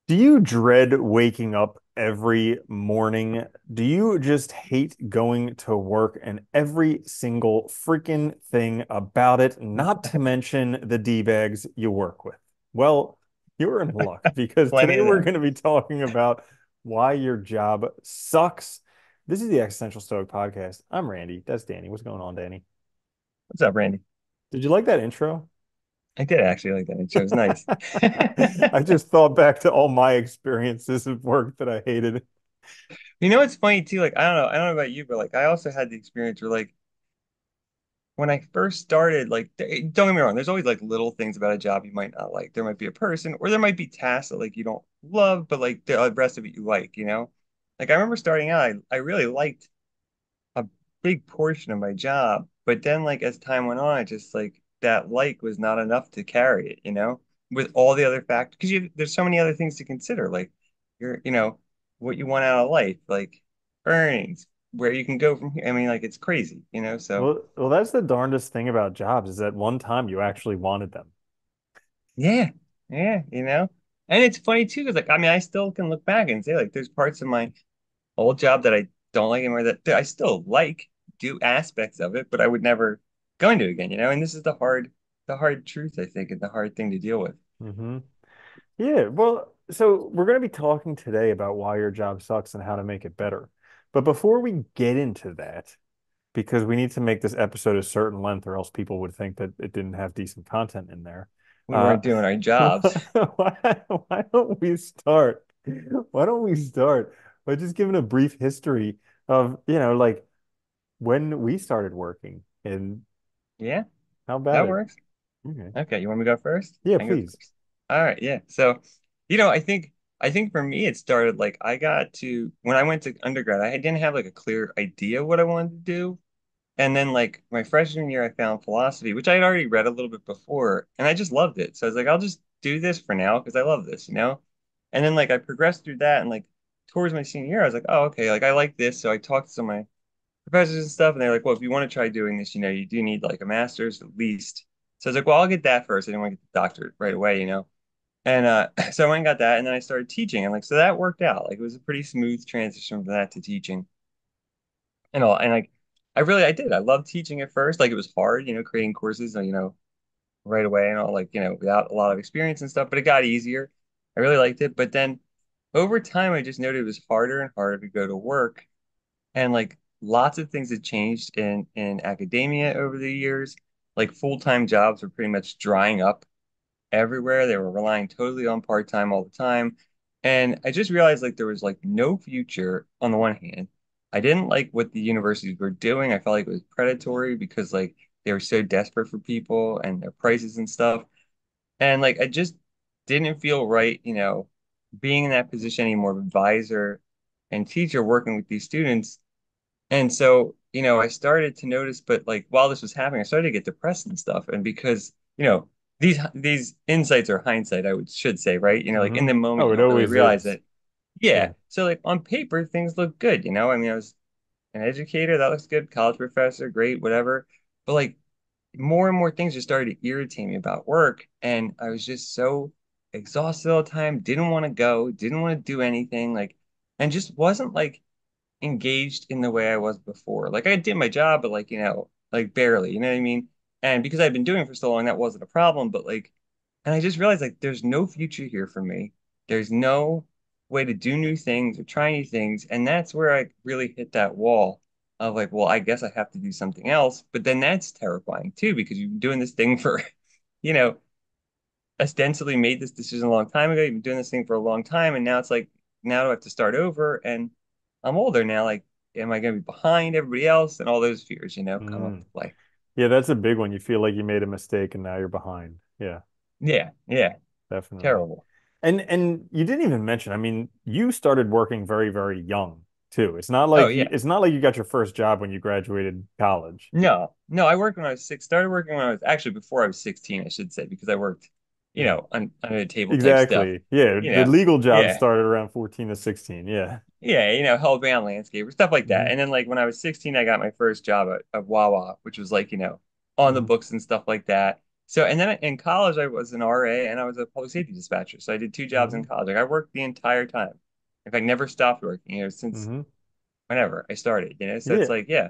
Do you dread waking up every morning? Do you just hate going to work and every single freaking thing about it, not to mention the D-bags you work with? Well, you're in luck because Plenty today of we're them. going to be talking about why your job sucks. This is the Existential Stoic podcast. I'm Randy. That's Danny. What's going on, Danny? What's up, Randy? Did you like that intro? I did actually like that. It was nice. I just thought back to all my experiences of work that I hated. You know what's funny too? Like I don't know about you, but like I also had the experience where like when I first started, like don't get me wrong, there's always like little things about a job you might not like. There might be a person, or there might be tasks that like you don't love, but like the rest of it you like, you know? Like I remember starting out, I really liked a big portion of my job. But then like as time went on, I just like that like was not enough to carry it, you know, with all the other factors because there's so many other things to consider, like what you want out of life, like earnings, where you can go from here. I mean, like it's crazy, you know. So Well, that's the darndest thing about jobs is that one time you actually wanted them. yeah, yeah, you know. And it's funny too, because like I mean, I still can look back and say like there's parts of my old job that I don't like anymore that I still like, do aspects of it, but I would never go into it again, you know? And this is the hard truth, I think, and the hard thing to deal with. Hmm. Yeah, well, so we're going to be talking today about why your job sucks and how to make it better. But before we get into that, because we need to make this episode a certain length, or else people would think that it didn't have decent content in there. We Uh, weren't doing our jobs. why don't we start? Why don't we start by just giving a brief history of, like when we started working and Yeah, how bad that it. works. Okay. Okay, you want me to go first? Yeah, I can go please. first. All right, yeah. So, I think for me it started like I got to when I went to undergrad, I didn't have like a clear idea what I wanted to do. And then like my freshman year, I found philosophy, which I had already read a little bit before, and I just loved it. So I was like, I'll just do this for now because I love this, you know? And then like I progressed through that and like towards my senior year, I was like, oh, okay, like I like this. So I talked to some of my professors and stuff, and they're like, well, if you want to try doing this, you know, you do need like a master's at least. So I was like, well, I'll get that first. I didn't want to get the doctorate right away, you know? And so I went and got that, and then I started teaching, and like so that worked out. Like it was a pretty smooth transition from that to teaching and all. And like I did. I loved teaching at first. Like it was hard, you know, creating courses, right away and all, like, without a lot of experience and stuff, but it got easier. I really liked it. But then over time, I just noted it was harder and harder to go to work. And like lots of things had changed in academia over the years. Like full-time jobs were pretty much drying up everywhere. They were relying totally on part-time all the time. And I just realized like there was like no future on the one hand. I didn't like what the universities were doing. I felt like it was predatory because like they were so desperate for people and their prices and stuff. And like I just didn't feel right, you know, being in that position anymore of advisor and teacher working with these students. And so, I started to notice, but like while this was happening, I started to get depressed and stuff. And because, these insights are hindsight, I should say, right? Like in Hmm. the moment, Oh, you it don't really always realize is. it. Yeah. Yeah. So like on paper, things look good, you know? I mean, I was an educator, that looks good, college professor, great, whatever. But like more and more things just started to irritate me about work. And I was just so exhausted all the time, didn't want to go, didn't want to do anything, like, and just wasn't like engaged in the way I was before. Like I did my job, but like, like barely, you know what I mean? And because I've been doing it for so long, that wasn't a problem. But like, and I just realized like there's no future here for me. There's no way to do new things or try new things. And that's where I really hit that wall of like, well, I guess I have to do something else. But then that's terrifying too, because you've been doing this thing for, you know, ostensibly made this decision a long time ago. You've been doing this thing for a long time, and now it's like, now do I have to start over? And I'm older now. Like, am I going to be behind everybody else? And all those fears, come up Mm. to play. Yeah, that's a big one. You feel like you made a mistake and now you're behind. Yeah, Yeah, yeah, definitely. terrible. And you didn't even mention, I mean, you started working very, very young too. Oh yeah, It's not like you got your first job when you graduated college. no, no. I worked when I was six. Started working when I was actually before I was 16, I should say, because I worked, Yeah, under the table type stuff. exactly. Yeah, You the know, legal job yeah. started around 14 to 16. Yeah. Yeah, held ground landscaper, stuff like that. Hmm. And then like when I was 16, I got my first job at Wawa, which was like, on the Hmm. books and stuff like that. So, and then in college, I was an RA and I was a public safety dispatcher. So I did two jobs in Hmm. college. Like I worked the entire time. In fact, never stopped working, since Hmm. whenever I started. So it's Yeah. like, yeah,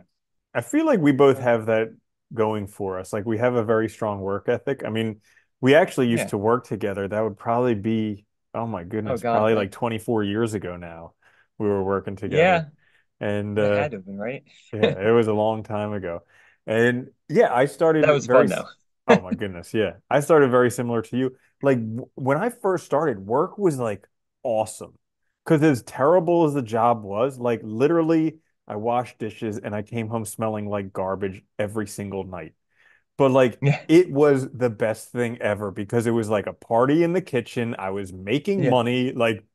I feel like we both have that going for us. Like we have a very strong work ethic. I mean, we actually used yeah. to work together. That would probably be, oh my Oh goodness, God, probably like like, 24 years ago now. We were working together. yeah, And it had to have been, right? yeah, it was a long time ago. And yeah, I That started was fun though. oh my goodness, yeah. I started very similar to you. Like when I first started, work was like awesome. Because as terrible as the job was, like literally I washed dishes and I came home smelling like garbage every single night. But like Yeah, it was the best thing ever because it was like a party in the kitchen. I was making yeah. money, like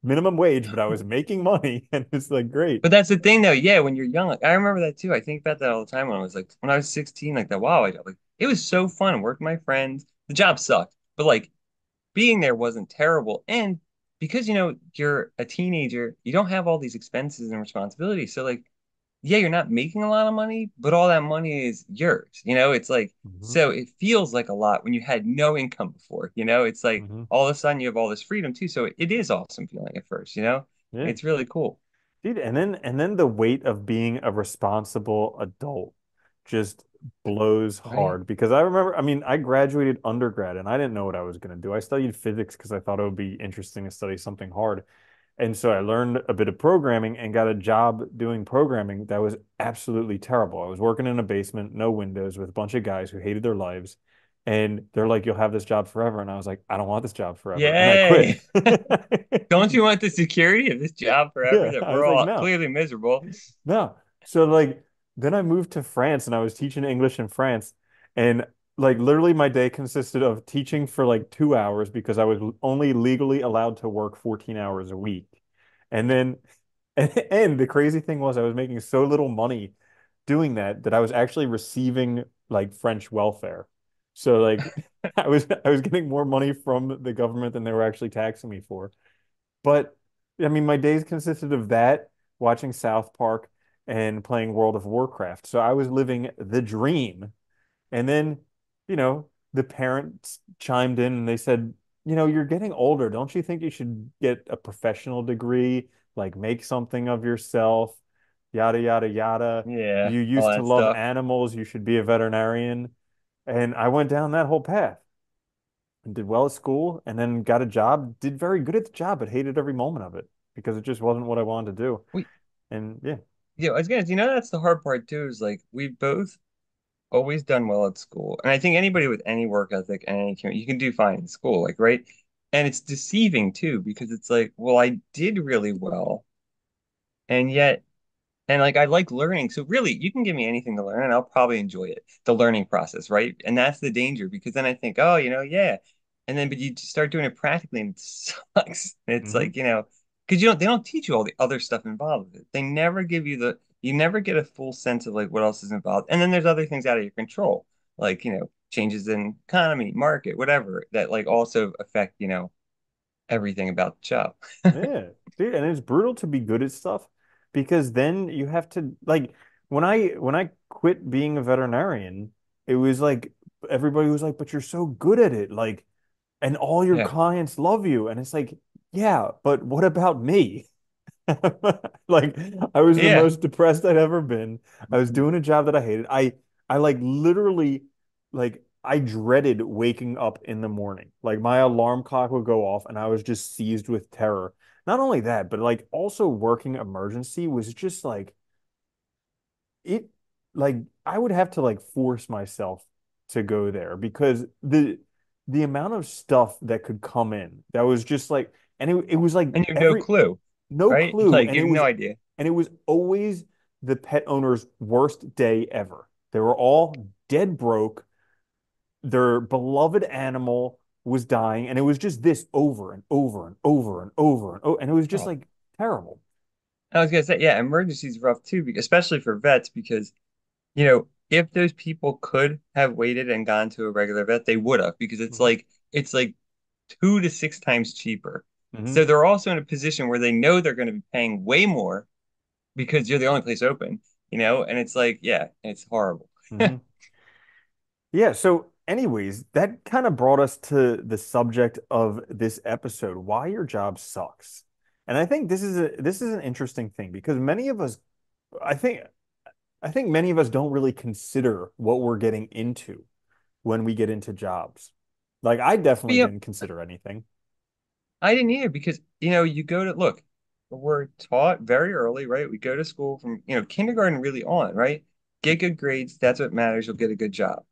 minimum wage, but I was making money and it's like great. But that's the thing though. Yeah, when you're young, like I remember that too. I think about that all the time when I was 16, like that. Wow, like it was so fun working with my friends. The job sucked, but like being there wasn't terrible. And because you're a teenager, you don't have all these expenses and responsibilities. So like, yeah, you're not making a lot of money, but all that money is yours. It's like, Hmm. so it feels like a lot when you had no income before. It's like Hmm. all of a sudden you have all this freedom too. So it is awesome feeling at first. Yeah. It's really cool. Dude, and then the weight of being a responsible adult just blows Right. hard because I remember, I mean, I graduated undergrad and I didn't know what I was going to do. I studied physics because I thought it would be interesting to study something hard. And so I learned a bit of programming and got a job doing programming that was absolutely terrible. I was working in a basement, no windows, with a bunch of guys who hated their lives. And they're like, you'll have this job forever. And I was like, I don't want this job forever. And I quit. Yay. Don't you want the security of this job forever Yeah, that I we're was like, all no. clearly miserable? No. So like then I moved to France and I was teaching English in France and like literally my day consisted of teaching for like 2 hours because I was only legally allowed to work 14 hours a week. And then and the crazy thing was I was making so little money doing that that I was actually receiving like French welfare. So like I was getting more money from the government than they were actually taxing me for. But I mean, my days consisted of that, watching South Park, and playing World of Warcraft. So I was living the dream. And then, the parents chimed in and they said, you're getting older. Don't you think you should get a professional degree, like make something of yourself, yada, yada, yada. Yeah, You all used to that love stuff. animals. You should be a veterinarian. And I went down that whole path and did well at school and then got a job, did very good at the job, but hated every moment of it because it just wasn't what I wanted to do. We, And yeah. I was gonna, that's the hard part too, is like we've both always done well at school. And I think anybody with any work ethic and you can do fine in school, like, right? And it's deceiving too, because it's like, well, I did really well, and yet and like I like learning. So really, you can give me anything to learn and I'll probably enjoy it. The learning process, right? And that's the danger because then I think, oh, yeah. And then but you start doing it practically and it sucks. It's Hmm. like, because they don't teach you all the other stuff involved with it. They never give you never get a full sense of like what else is involved. And then there's other things out of your control, like, changes in economy, market, whatever, that like also affect, everything about the job. Yeah. Dude, and it's brutal to be good at stuff because then you have to like when I quit being a veterinarian, it was like everybody was like, but you're so good at it. Like, and all your Yeah. clients love you. And it's like, yeah, but what about me? Like I was the Yeah. most depressed I'd ever been. I was doing a job that I hated. I like literally like I dreaded waking up in the morning. Like my alarm clock would go off and I was just seized with terror. Not only that, but like also working emergency was just like it like I would have to like force myself to go there because the amount of stuff that could come in that was just like and it was like And you have no every clue, no right? clue Like you have no idea. and it was always the pet owner's worst day ever. They were all dead broke. Their beloved animal was dying and it was just this over and over and over and over and over and it was just Oh, like terrible. I was gonna say, yeah, emergencies rough too, especially for vets, because if those people could have waited and gone to a regular vet, they would have, because Hmm. it's like 2 to 6 times cheaper. So Hmm. they're also in a position where they know they're going to be paying way more because you're the only place open, and it's like, yeah, it's horrible. Hmm. Yeah, so anyways, that kind of brought us to the subject of this episode, why your job sucks. And I think this is an interesting thing because many of us, I think I think many of us don't really consider what we're getting into when we get into jobs. Like I But definitely you know, didn't consider anything. I didn't either because you go to look, we're taught very early, right? We go to school from kindergarten really on, right? Get good grades, that's what matters. You'll get a good job.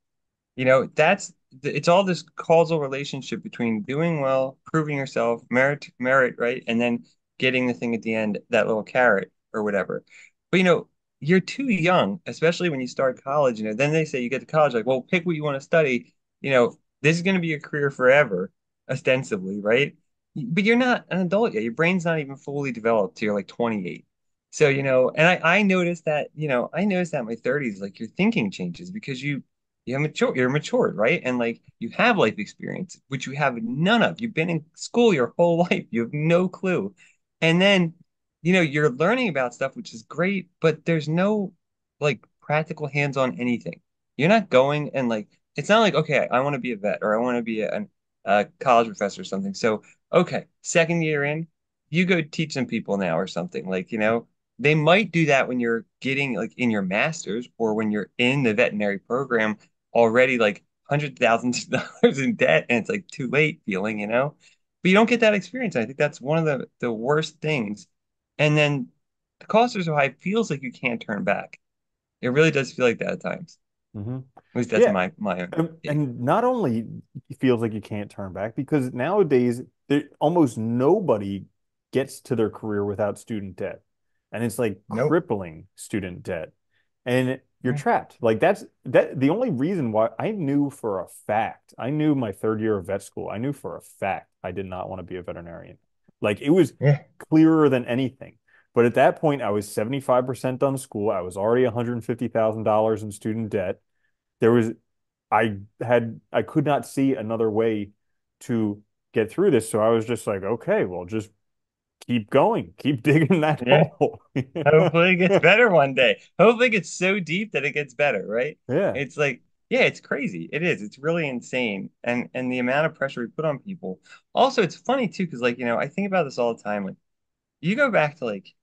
It's all this causal relationship between doing well, proving yourself, merit, right? And then getting the thing at the end, that little carrot or whatever. But you're too young, especially when you start college, then they say you get to college, like, well, pick what you want to study. This is going to be your career forever, ostensibly, right? But you're not an adult yet. Your brain's not even fully developed till you're like 28. So, and I noticed that, I noticed that in my 30s, like your thinking changes because you're matured, right? And like you have life experience, which you have none of. You've been in school your whole life. You have no clue. And then, you're learning about stuff, which is great, but there's no like practical hands-on anything. You're not going and like it's not like, okay, I want to be a vet or I want to be a college professor or something. So, okay, second year in, you go teach some people now or something. Like, they might do that when you're getting like in your master's or when you're in the veterinary program already like hundreds of thousands of dollars in debt and it's like too late feeling. But you don't get that experience. I think that's one of the worst things. And then the cost are so high, it feels like you can't turn back. It really does feel like that at times. Hmm. At least that's Yeah. my own take. And not only feels like you can't turn back because nowadays almost nobody gets to their career without student debt. And it's like Nope. crippling student debt. And you're trapped. Like that the only reason why I knew for a fact, I knew my third year of vet school, I knew for a fact I did not want to be a veterinarian. Like it was Yeah. clearer than anything. But at that point, I was 75% done school. I was already $150,000 in student debt. There was I could not see another way to get through this. So I was just like, okay, well, just keep going, keep digging that Yeah. hole. Hopefully it gets better one day. Hopefully it gets so deep that it gets better, right? Yeah. It's like, yeah, it's crazy. It is. It's really insane. And the amount of pressure we put on people. Also, it's funny too, because like, I think about this all the time. Like you go back to like,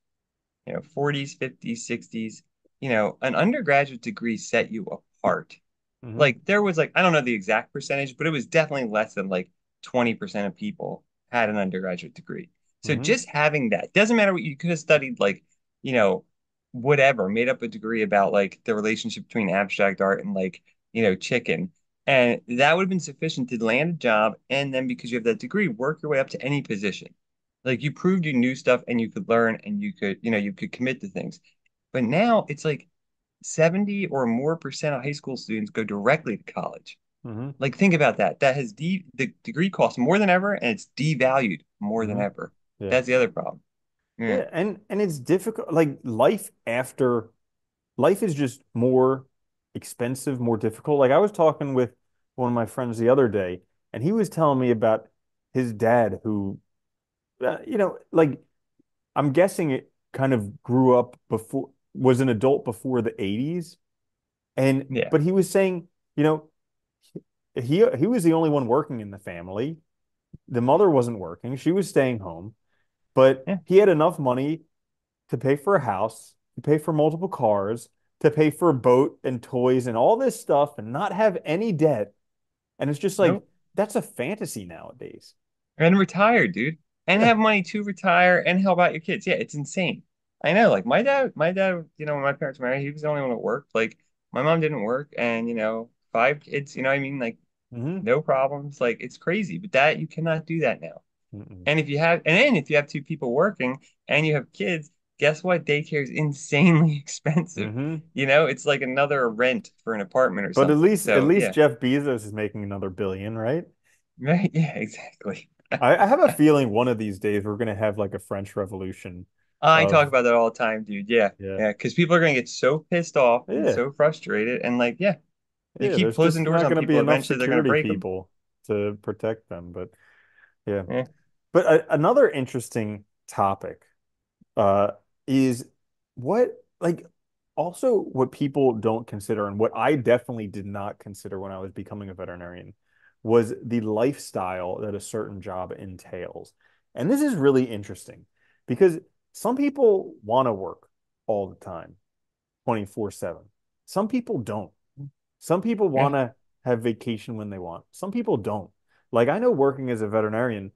40s, 50s, 60s, an undergraduate degree set you apart. Hmm. Like there was like, I don't know the exact percentage, but it was definitely less than like 20% of people had an undergraduate degree. So Hmm. just having that doesn't matter what you could have studied, like, you know, whatever, made up a degree about like the relationship between abstract art and like, chicken. And that would have been sufficient to land a job. And then because you have that degree, work your way up to any position. Like you proved you knew stuff and you could learn and you could commit to things. But now it's like 70 or more percent of high school students go directly to college. Hmm. Like, think about that. That has the degree costs more than ever, and it's devalued more than Hmm. ever. Yeah. That's the other problem. Yeah, Yeah. And it's difficult. Like life is just more expensive, more difficult. Like I was talking with one of my friends the other day, and he was telling me about his dad who, like I'm guessing it kind of grew up before, was an adult before the 80s. And, yeah, but he was saying, you know, he was the only one working in the family. The mother wasn't working. She was staying home, but yeah. he had enough money to pay for a house, to pay for multiple cars, to pay for a boat and toys and all this stuff and not have any debt. And it's just like, Nope. that's a fantasy nowadays. And retire, dude, and Yeah. have money to retire and help out your kids. Yeah, it's insane. I know. Like my dad, when my parents married, he was the only one that worked. Like my mom didn't work, and five kids. You know what I mean? Like Hmm. no problems. Like it's crazy, but that you cannot do that now. Mm-mm. And if you have two people working and you have kids, guess what? Daycare is insanely expensive. Hmm. It's like another rent for an apartment or But something. at So least yeah, Jeff Bezos is making another billion, right? right, yeah, exactly. I have a feeling one of these days we're gonna have like a French Revolution I talk of about that all the time, dude. Yeah, yeah. yeah, because people are gonna get so pissed off and Yeah. so frustrated, and like, yeah, you Yeah, keep there's closing just doors not on gonna be people. enough Eventually, they're gonna security break them. people to protect them. But yeah. Yeah, But another interesting topic uh is what like also what people don't consider, and what I definitely did not consider when I was becoming a veterinarian, was the lifestyle that a certain job entails. And this is really interesting because some people want to work all the time, 24/7. Some people don't. Some people Yeah. want to have vacation when they want. Some people don't. Like I know working as a veterinarian,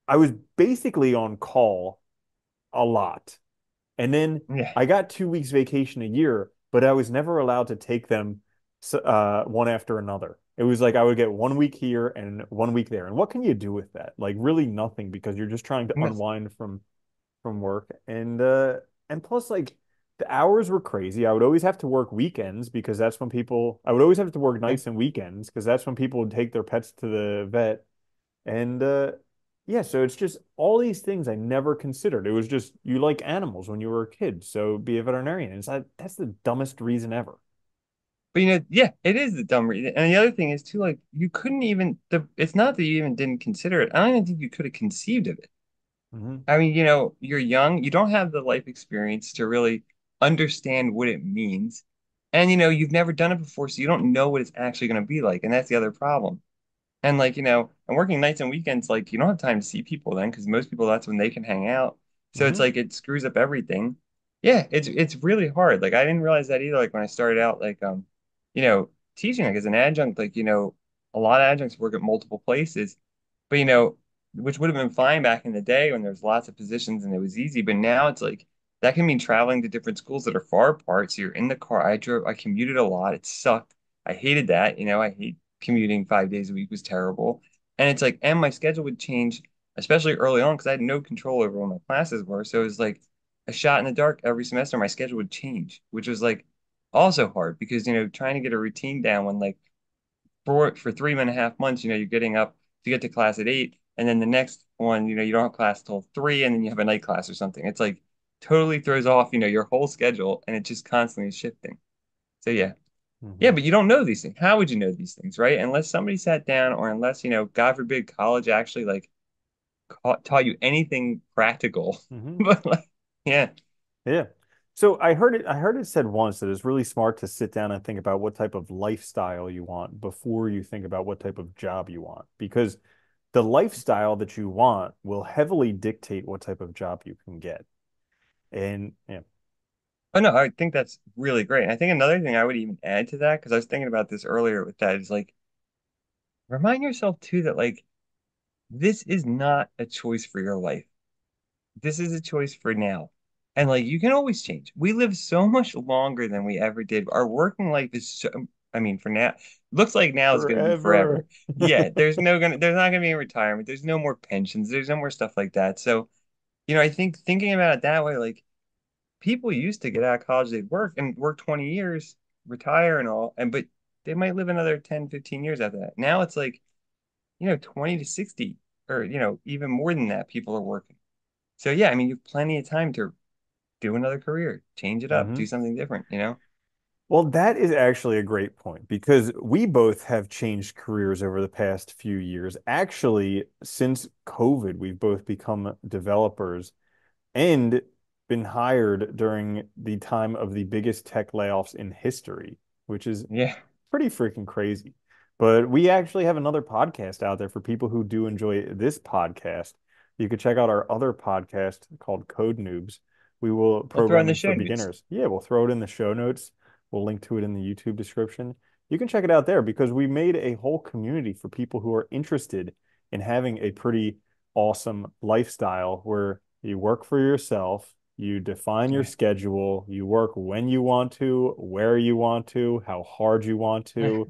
I was basically on call a lot. And then Yeah. I got 2 weeks vacation a year, but I was never allowed to take them one after another. It was like I would get 1 week here and 1 week there. And what can you do with that? Like really nothing because you're just trying to And that's, unwind from work. And plus like the hours were crazy. I would always have to work weekends because that's when people I would always have to work yeah. nights and weekends because that's when people would take their pets to the vet. And yeah, so it's just all these things I never considered. It was just you like animals when you were a kid, so be a veterinarian. It's like that's the dumbest reason ever. But yeah, it is the dumb reason. And the other thing is too, like you couldn't even it's not that you even didn't consider it. I don't even think you could have conceived of it. Hmm. I mean, you're young, you don't have the life experience to really understand what it means. And you've never done it before, so you don't know what it's actually going to be like. And that's the other problem. And like, and working nights and weekends, like you don't have time to see people then because most people that's when they can hang out. So it's Hmm. like it screws up everything. Yeah, it's really hard. Like I didn't realize that either. Like when I started out, like teaching like as an adjunct, like, a lot of adjuncts work at multiple places, but which would have been fine back in the day when there's lots of positions and it was easy. But now it's like that can mean traveling to different schools that are far apart. So you're in the car. I commuted a lot. It sucked. I hated that. I hate commuting 5 days a week was terrible. And it's like, and my schedule would change, especially early on, because I had no control over when my classes were. So it was like a shot in the dark every semester. My schedule would change, which was like also hard because, trying to get a routine down when like for 3.5 months, you're getting up to get to class at 8, and then the next one, you don't have class till 3, and then you have a night class or something. It's like totally throws off, your whole schedule, and it just constantly is shifting. So yeah. Yeah, Hmm. but you don't know these things. How would you know these things, right? Unless somebody sat down, or unless, God forbid, college actually like taught you anything practical. Hmm. But like, yeah. Yeah. So I heard it said once that it's really smart to sit down and think about what type of lifestyle you want before you think about what type of job you want, because the lifestyle that you want will heavily dictate what type of job you can get. And yeah. Oh no, I think that's really great. And I think another thing I would even add to that, because I was thinking about this earlier with that, is like remind yourself too that like this is not a choice for your life. This is a choice for now. And like you can always change. We live so much longer than we ever did. Our working life is so, I mean, for now, looks like now is going to be forever. Forever. Yeah, there's not going to be a retirement. There's no more pensions. There's no more stuff like that. So, I think thinking about it that way, like people used to get out of college, they'd work and work 20 years, retire and all, but they might live another 10, 15 years after that. Now it's like, 20 to 60 or, even more than that, people are working. So yeah, I mean, you have plenty of time to do another career, change it up, do Hmm. something different. Well, that is actually a great point because we both have changed careers over the past few years. Actually, since COVID, we've both become developers and been hired during the time of the biggest tech layoffs in history, which is Yeah. pretty freaking crazy. But we actually have another podcast out there for people who do enjoy this podcast. You could check out our other podcast called Code Noobs. We will We'll throw in the programming for show notes. beginners. Yeah, we'll throw it in the show notes. We'll link to it in the YouTube description. You can check it out there because we made a whole community for people who are interested in having a pretty awesome lifestyle where you work for yourself, you define your Yeah. schedule, you work when you want to, where you want to, how hard you want to.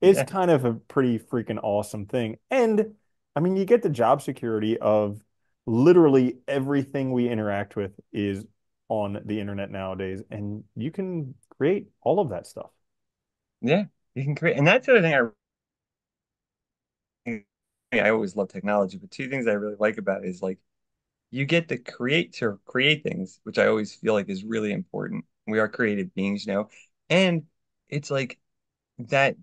It's Yeah. kind of a pretty freaking awesome thing. And I mean, you get the job security of literally everything we interact with is on the internet nowadays, and you can create all of that stuff. Yeah. You can create, and that's the other thing I always love technology, but two things I really like about it is like you get to create things, which I always feel like is really important. We are creative beings, and it's like that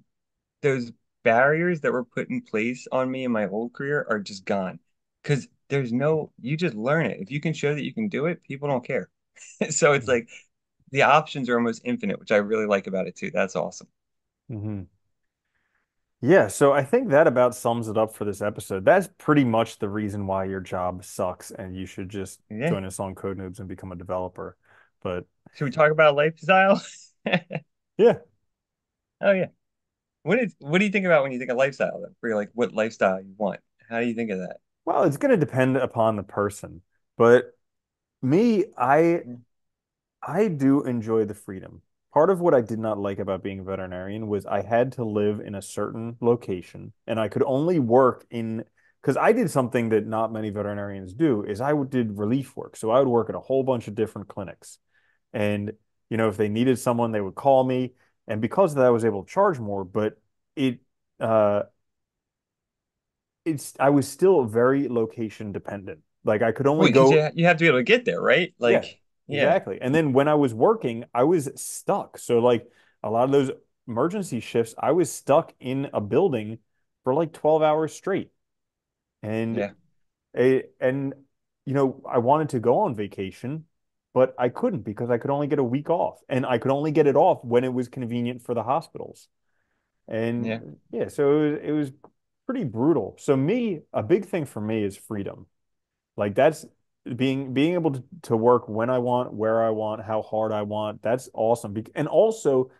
those barriers that were put in place on me in my old career are just gone. Because you just learn it. If you can show that you can do it, people don't care. So it's Mhm. like the options are almost infinite, which I really like about it too. That's awesome. Hmm. Yeah, so I think that about sums it up for this episode. That's pretty much the reason why your job sucks and you should just Yeah. join us on Code Noobs and become a developer. But Should we talk about lifestyle? yeah, Oh yeah. What do you think about when you think of lifestyle then? For like what lifestyle you want? How do you think of that? well, it's going to depend upon the person. But me, Yeah. I do enjoy the freedom. Part of what I did not like about being a veterinarian was I had to live in a certain location and I could only work in, because I did something that not many veterinarians do, is did relief work. So I would work at a whole bunch of different clinics. And, if they needed someone, they would call me. And because of that, I was able to charge more, but it, uh, I was still very location dependent. Like I could Well, only because go. you have to be able to get there, right? Yeah, Like, yeah, exactly. And then when I was working, I was stuck. So like a lot of those emergency shifts, I was stuck in a building for like 12 hours straight. And yeah, and I wanted to go on vacation, but I couldn't because I could only get a week off. And I could only get it off when it was convenient for the hospitals. yeah. And yeah, so it was pretty brutal. So a big thing for me is freedom. Like that's being able to work when I want, where I want, how hard I want. That's awesome. And also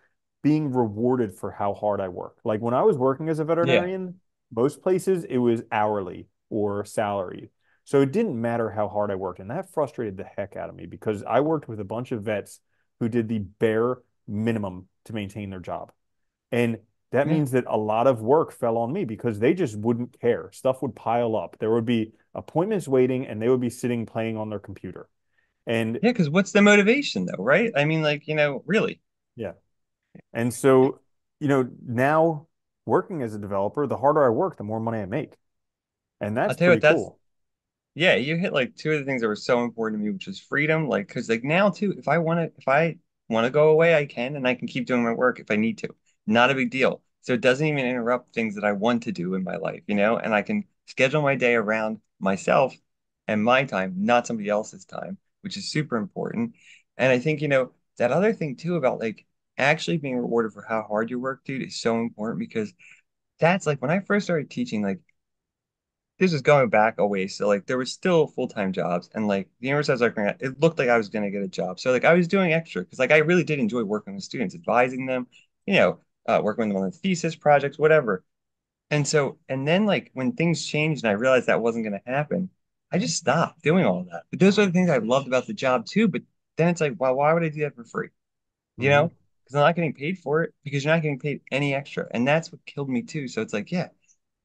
being rewarded for how hard I work. Like when I was working as a Yeah. veterinarian, most places it was hourly or salary. So it didn't matter how hard I worked. And that frustrated the heck out of me because I worked with a bunch of vets who did the bare minimum to maintain their job. And that Yeah. means that a lot of work fell on me because they just wouldn't care. Stuff would pile up. There would be appointments waiting and they would be sitting playing on their computer. And Yeah, because what's the motivation though, right? I mean, like, really. yeah. And so, now working as a developer, the harder I work, the more money I make. And that's I'll tell you pretty what, that's cool. yeah, you hit like two of the things that were so important to me, which is freedom. Like, because like now too, if I want to go away, I can, and I can keep doing my work if I need to. Not a big deal. So it doesn't even interrupt things that I want to do in my life, and I can schedule my day around myself and my time, not somebody else's time, which is super important. And I think, that other thing too about like actually being rewarded for how hard you work, dude, is so important because that's like when I first started teaching, like this is going back a ways. So like there was still full-time jobs and like the university I was working at, it looked like I was gonna get a job. So like I was doing extra because like I really did enjoy working with students, advising them, working with them on the thesis projects, whatever. And then like when things changed and I realized that wasn't gonna happen, I just stopped doing all of that. But those are the things I loved about the job too. But then it's like, well, why would I do that for free? You Hmm. know? Because I'm not getting paid for it because you're not getting paid any extra. And that's what killed me too. So it's like, yeah,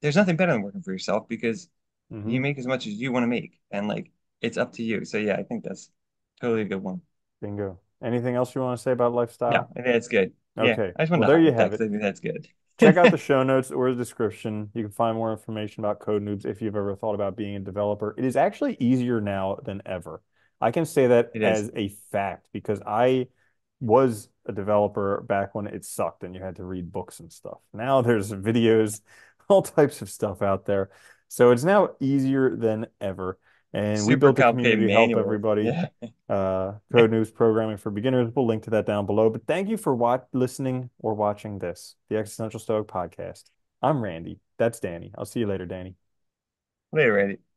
there's nothing better than working for yourself because you Hmm. make as much as you want to make and like it's up to you. So yeah, I think that's totally a good one. Bingo. Anything else you want to say about No, lifestyle? I think that's good. Yeah, Okay. I just Well, wanted to there you highlight that have because it. I think that's good. Check out the show notes or the description. You can find more information about Code Noobs if you've ever thought about being a developer. It is actually easier now than ever. I can say that It is as a fact because I was a developer back when it sucked and you had to read books and stuff. Now there's videos, all types of stuff out there. So it's now easier than ever. And we super built a complicated community to help manual. everybody. Yeah. Code News Programming for Beginners. We'll link to that down below. But thank you for listening or watching this, the Existential Stoic Podcast. I'm Randy. That's Danny. I'll see you later, Danny. Later, Randy.